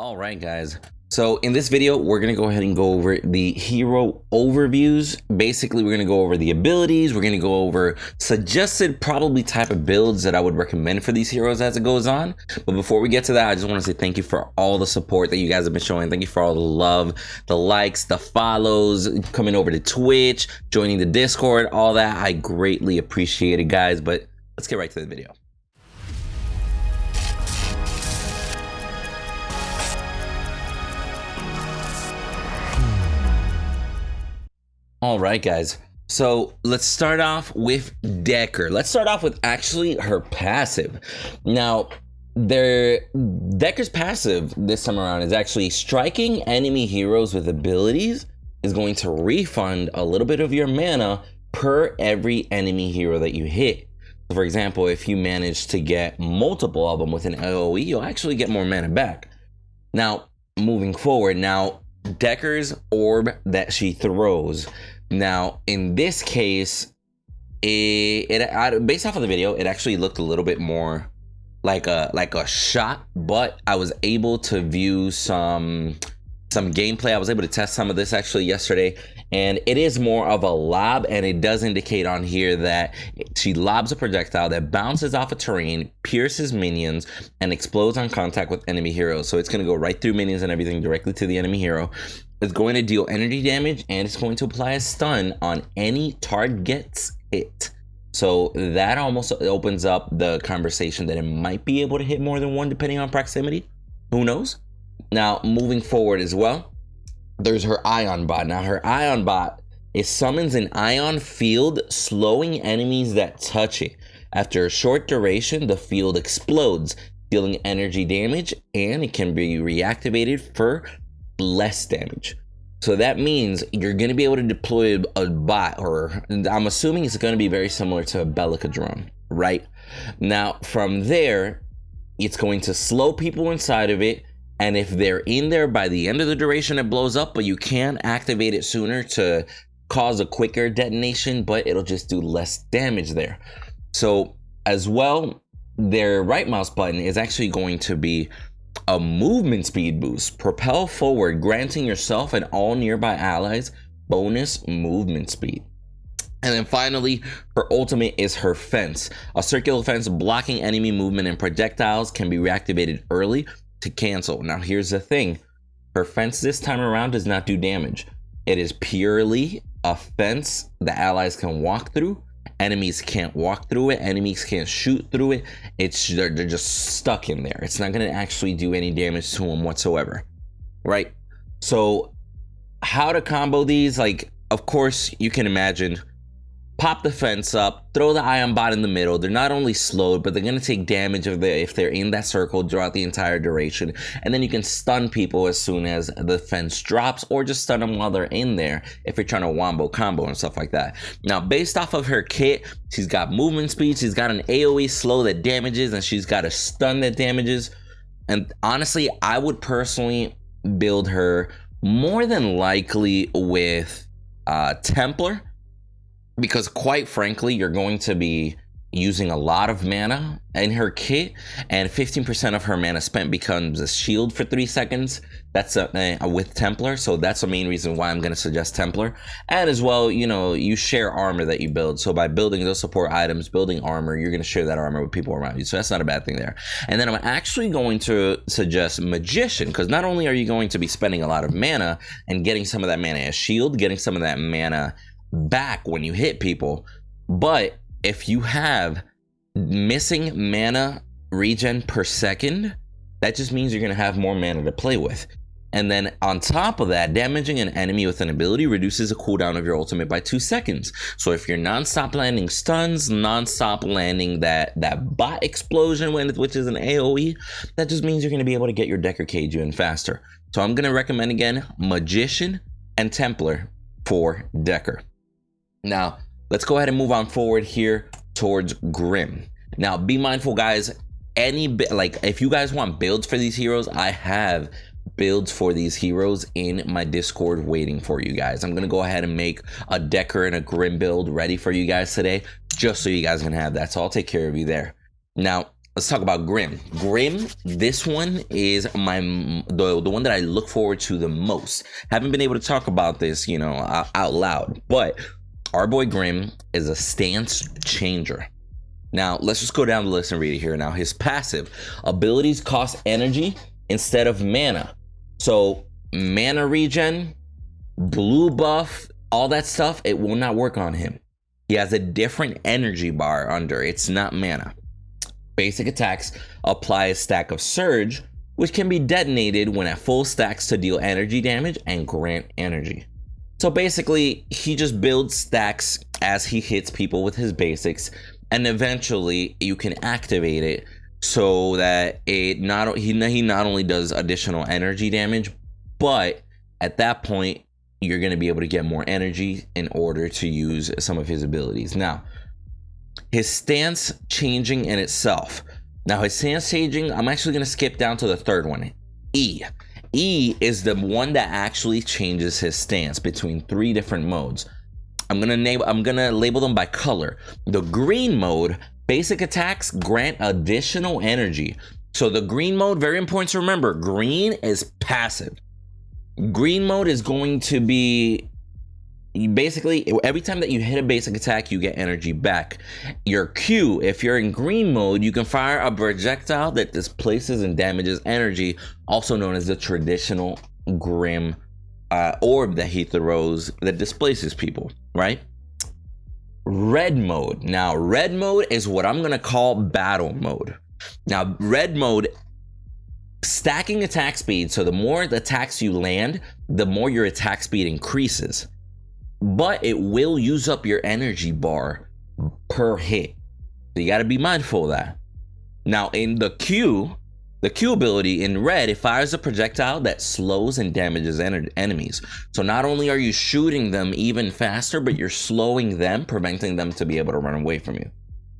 All right, guys. So in this video, we're going to go ahead and go over the hero overviews. Basically, we're going to go over the abilities. We're going to go over suggested probably type of builds that I would recommend for these heroes as it goes on. But before we get to that, I just want to say thank you for all the support that you guys have been showing. Thank you for all the love, the likes, the follows, coming over to Twitch, joining the Discord, all that. I greatly appreciate it, guys. But let's get right to the video. All right, guys. So let's start off with Dekker. Let's start off with actually her passive. Now, Dekker's passive this time around is actually striking enemy heroes with abilities is going to refund a little bit of your mana per every enemy hero that you hit. So for example, if you manage to get multiple of them with an AoE, you'll actually get more mana back. Now, moving forward, Dekker's orb that she throws. Now, in this case, based off of the video, it actually looked a little bit more like a shot, but I was able to view some gameplay. I was able to test some of this actually yesterday, and it is more of a lob, and it does indicate on here that she lobs a projectile that bounces off a terrain, pierces minions, and explodes on contact with enemy heroes. So it's going to go right through minions and everything directly to the enemy hero. It's going to deal energy damage, and it's going to apply a stun on any targets hit. So that almost opens up the conversation that it might be able to hit more than one depending on proximity. Who knows? Now, moving forward as well, there's her Ion Bot. Now, her Ion Bot, it summons an ion field, slowing enemies that touch it. After a short duration, the field explodes, dealing energy damage, and it can be reactivated for less damage. So that means you're going to be able to deploy a bot, or I'm assuming it's going to be very similar to a Bellica drone, right? Now, from there, it's going to slow people inside of it. And if they're in there by the end of the duration, it blows up, but you can activate it sooner to cause a quicker detonation, but it'll just do less damage there. So as well, their right mouse button is actually going to be a movement speed boost. Propel forward, granting yourself and all nearby allies bonus movement speed. And then finally, her ultimate is her fence. A circular fence blocking enemy movement and projectiles can be reactivated early to cancel. Now here's the thing, her fence this time around does not do damage. It is purely a fence the allies can walk through. Enemies can't walk through it, enemies can't shoot through it. They're just stuck in there. It's not going to actually do any damage to them whatsoever, right? So how to combo these, like, of course you can imagine, pop the fence up, throw the Ion Bot in the middle. They're not only slowed, but they're going to take damage if they're in that circle throughout the entire duration. And then you can stun people as soon as the fence drops, or just stun them while they're in there if you're trying to wombo combo and stuff like that. Now, based off of her kit, she's got movement speed, she's got an AoE slow that damages, and she's got a stun that damages. And honestly, I would personally build her more than likely with Templar, because quite frankly, you're going to be using a lot of mana in her kit, and 15% of her mana spent becomes a shield for 3 seconds. That's with Templar, so that's the main reason why I'm going to suggest Templar. And as well, you know, you share armor that you build, so by building those support items, building armor, you're going to share that armor with people around you, so that's not a bad thing there. And then I'm actually going to suggest Magician, because not only are you going to be spending a lot of mana and getting some of that mana as shield, getting some of that mana back when you hit people, but if you have missing mana regen per second, that just means you're going to have more mana to play with. And then on top of that, damaging an enemy with an ability reduces the cooldown of your ultimate by 2 seconds. So if you're non-stop landing stuns, non-stop landing that bot explosion, which is an AoE, that just means you're going to be able to get your Dekker cage in faster. So I'm going to recommend again Magician and Templar for Dekker. Now, let's go ahead and move on forward here towards Grim. Now, be mindful, guys. If you guys want builds for these heroes, I have builds for these heroes in my Discord waiting for you guys. I'm going to go ahead and make a Dekker and a Grim build ready for you guys today, just so you guys can have that. So I'll take care of you there. Now, let's talk about Grim. Grim, this one is the one that I look forward to the most. Haven't been able to talk about this, you know, out loud, but our boy Grim is a stance changer. Now, let's just go down the list and read it here. Now, his passive abilities cost energy instead of mana. So, mana regen, blue buff, all that stuff, it will not work on him. He has a different energy bar under. It's not mana. Basic attacks apply a stack of Surge, which can be detonated when at full stacks to deal energy damage and grant energy. So basically, he just builds stacks as he hits people with his basics, and eventually you can activate it so that he not only does additional energy damage, but at that point you're going to be able to get more energy in order to use some of his abilities. Now, his stance changing in itself. Now, his stance changing, I'm actually going to skip down to the third one, E. E is the one that actually changes his stance between 3 different modes. I'm gonna label them by color. The green mode, basic attacks grant additional energy. So the green mode, very important to remember, green is passive. Green mode is going to be basically every time that you hit a basic attack, you get energy back. Your Q, if you're in green mode, you can fire a projectile that displaces and damages energy, also known as the traditional Grim orb that he throws that displaces people, right? Red mode. Now, red mode is what I'm gonna call battle mode. Now, red mode, stacking attack speed, so the more the attacks you land, the more your attack speed increases. But it will use up your energy bar per hit. So you got to be mindful of that. Now, in the Q ability in red, it fires a projectile that slows and damages enemies. So not only are you shooting them even faster, but you're slowing them, preventing them to be able to run away from you.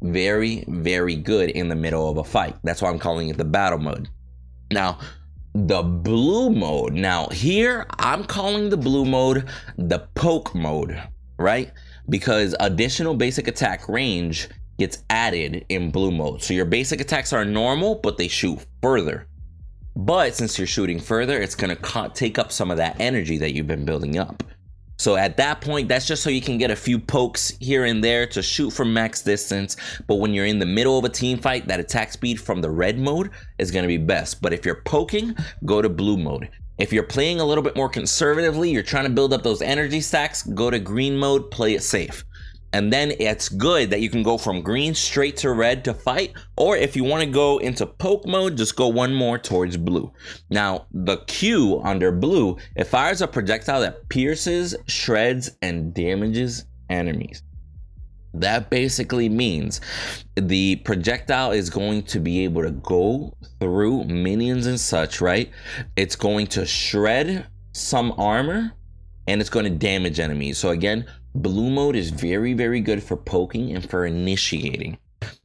Very, very good in the middle of a fight. That's why I'm calling it the battle mode. Now, the blue mode. Now here, I'm calling the blue mode the poke mode, right? Because additional basic attack range gets added in blue mode. So your basic attacks are normal, but they shoot further. But since you're shooting further, it's gonna take up some of that energy that you've been building up. So at that point, that's just so you can get a few pokes here and there to shoot from max distance. But when you're in the middle of a team fight, that attack speed from the red mode is going to be best. But if you're poking, go to blue mode. If you're playing a little bit more conservatively, you're trying to build up those energy stacks, go to green mode, play it safe. And then it's good that you can go from green straight to red to fight. Or if you want to go into poke mode, just go one more towards blue. Now, the Q under blue, it fires a projectile that pierces, shreds, and damages enemies. That basically means the projectile is going to be able to go through minions and such, right? It's going to shred some armor, and it's going to damage enemies. So again, blue mode is very, very good for poking and for initiating.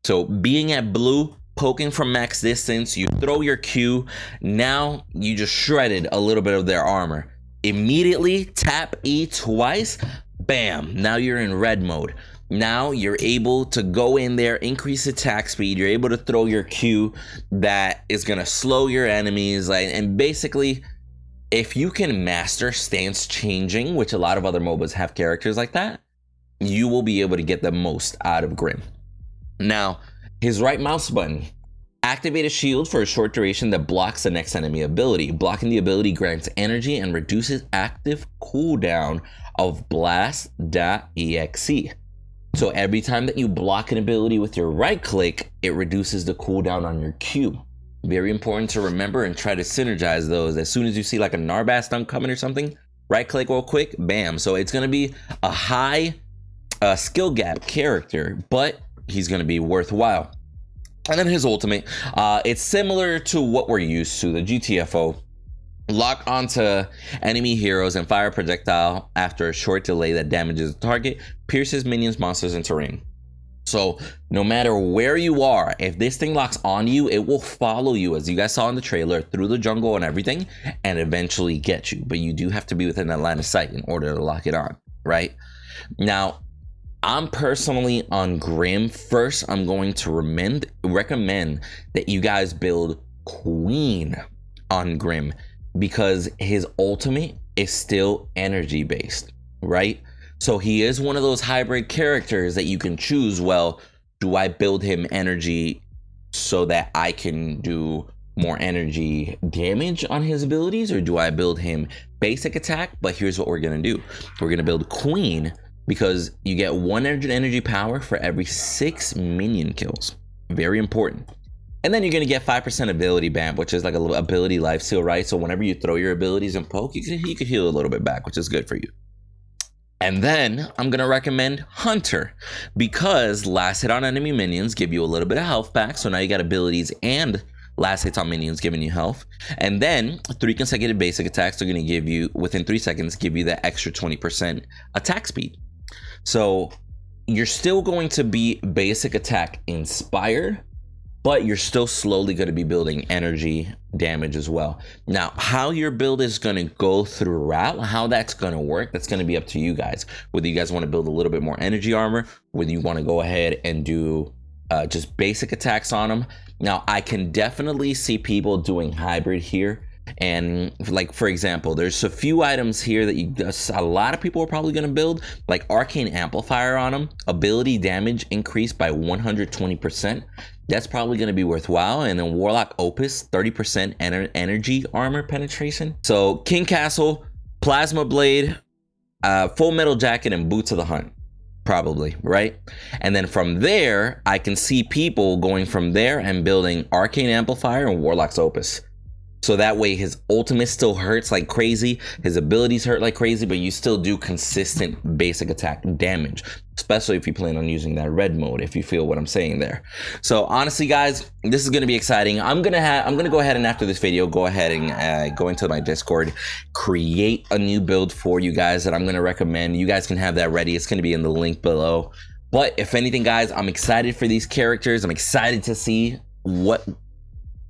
So being at blue, poking from max distance, you throw your Q, now you just shredded a little bit of their armor. Immediately tap E twice, bam, now you're in red mode. Now you're able to go in there, increase attack speed, you're able to throw your Q that is gonna slow your enemies, and basically, if you can master stance changing, which a lot of other MOBAs have characters like that, you will be able to get the most out of Grim. Now, his right mouse button. Activate a shield for a short duration that blocks the next enemy ability. Blocking the ability grants energy and reduces active cooldown of blast.exe. So every time that you block an ability with your right click, it reduces the cooldown on your Q. Very important to remember and try to synergize those. As soon as you see like a Narbat stun coming or something, right click real quick, bam. So it's gonna be a high skill gap character, but he's gonna be worthwhile. And then his ultimate, it's similar to what we're used to, the GTFO. Lock onto enemy heroes and fire a projectile after a short delay that damages the target, pierces minions, monsters, and terrain. So no matter where you are, if this thing locks on you, it will follow you, as you guys saw in the trailer, through the jungle and everything, and eventually get you. But you do have to be within that line of sight in order to lock it on, right? Now, I'm personally on Grim. First, I'm going to recommend that you guys build Queen on Grim, because his ultimate is still energy based, right? So he is one of those hybrid characters that you can choose, well, do I build him energy so that I can do more energy damage on his abilities, or do I build him basic attack? But here's what we're gonna do. We're gonna build Queen, because you get 1 energy power for every 6 minion kills. Very important. And then you're gonna get 5% ability bump, which is like a little ability life steal, right? So whenever you throw your abilities and poke, you could heal a little bit back, which is good for you. And then I'm gonna recommend Hunter, because last hit on enemy minions give you a little bit of health back. So now you got abilities and last hits on minions giving you health. And then 3 consecutive basic attacks are gonna give you, within 3 seconds, give you that extra 20% attack speed. So you're still going to be basic attack inspired, but you're still slowly going to be building energy damage as well. Now, how your build is going to go throughout, how that's going to work, that's going to be up to you guys. Whether you guys want to build a little bit more energy armor, whether you want to go ahead and do just basic attacks on them. Now, I can definitely see people doing hybrid here. And like, for example, there's a few items here that a lot of people are probably going to build, like Arcane Amplifier on them, ability damage increased by 120%. That's probably going to be worthwhile. And then Warlock Opus, 30% energy armor penetration. So King Castle, Plasma Blade, Full Metal Jacket, and Boots of the Hunt, probably, right? And then from there, I can see people going from there and building Arcane Amplifier and Warlock's Opus. So that way his ultimate still hurts like crazy, his abilities hurt like crazy, but you still do consistent basic attack damage, especially if you plan on using that red mode, if you feel what I'm saying there. So honestly, guys, this is going to be exciting. I'm gonna go ahead and after this video, go ahead and go into my Discord, create a new build for you guys that I'm going to recommend. You guys can have that ready. It's going to be in the link below. But if anything, guys, I'm excited for these characters. I'm excited to see what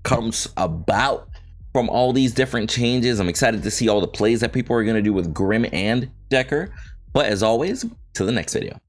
comes about from all these different changes. I'm excited to see all the plays that people are going to do with Grim and Dekker. But as always, till the next video.